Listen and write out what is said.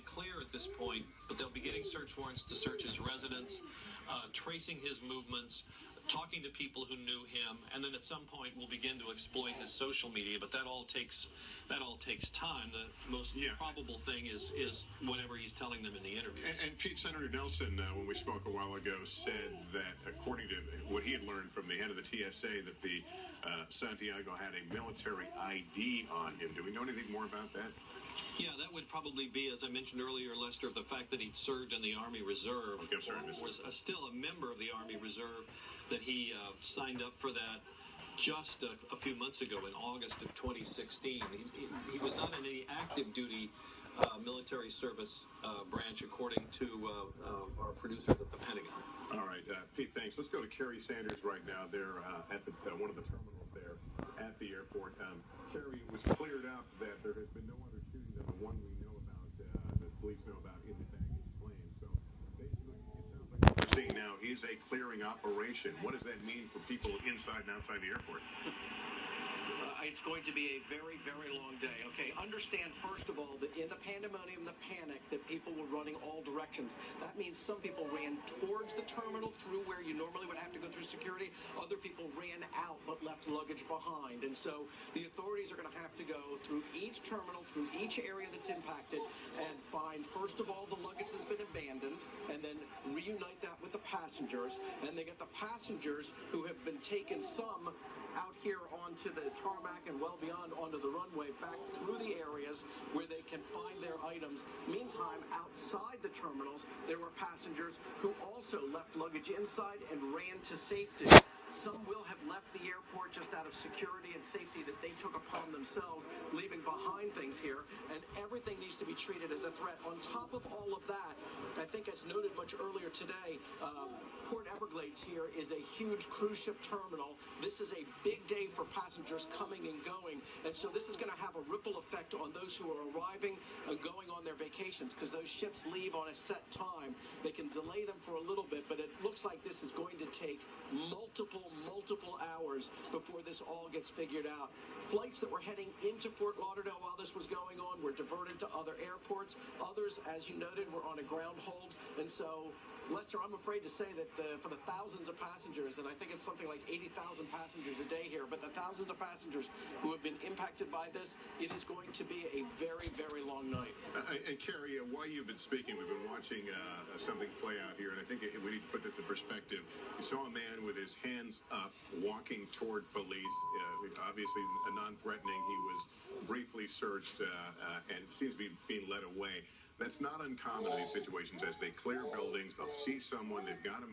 clear at this point, but they'll be getting search warrants to search his residence, tracing his movements, talking to people who knew him, and then at some point we'll begin to exploit his social media. But that all takes time. The most probable thing is whatever he's telling them in the interview. And Pete, Senator Nelson, when we spoke a while ago, said that according to what he had learned from the head of the TSA, that the Santiago had a military ID on him. Do we know anything more about that? Yeah, that would probably be, as I mentioned earlier, Lester, the fact that he'd served in the Army Reserve, okay, was still a member of the Army Reserve, that he signed up for that just a few months ago in August of 2016. He was not in any active duty military service branch, according to our producers at the Pentagon. All right, Pete, thanks. Let's go to Kerry Sanders right now. They're at one of the terminals there at the airport. Kerry, it was cleared up that there has been no other shooting than the one we know about, that police know about in the baggage claim. So basically, it sounds like what we're seeing now is a clearing operation. What does that mean for people inside and outside the airport? It's going to be a very, very long day. Okay, understand, first of all, that in the pandemonium, the panic, that people were running all directions. That means some people ran towards the terminal through where you normally would have to go through security. Other people ran out but left luggage behind. And so the authorities are going to have to go through each terminal, through each area that's impacted, and find, first of all, the luggage that's been abandoned, and then reunite that with the passengers. And they get the passengers who have been taken, some out here onto the tarmac and well beyond onto the runway, back through the areas where they can find their items. Meantime, outside the terminals, there were passengers who also left luggage inside and ran to safety. Some will have left the airport just out of security and safety that they took upon themselves, leaving behind things here, and everything needs to be treated as a threat. On top of all of that, I think as noted much earlier today, Port Everglades here is a huge cruise ship terminal. This is a big day for passengers coming and going, and so this is going to have a ripple effect on those who are arriving and going on their vacations, because those ships leave on a set time. They can delay them for a little bit, but it looks like this is going to take multiple hours before this all gets figured out. Flights that were heading into Fort Lauderdale while this was going on were diverted to other airports. Others, as you noted, were on a ground hold. And so, Lester, I'm afraid to say that for the thousands of passengers, and I think it's something like 80,000 passengers a day here, but the thousands of passengers who have been impacted by this, it is going to be a very, very long night. And Kerry, while you've been speaking, we've been watching something play out here, and I think we need to put this in perspective. You saw a man with his hands up walking toward police, obviously non-threatening. He was briefly searched and seems to be being led away. That's not uncommon in these situations. As they clear buildings, they'll see someone, they've got him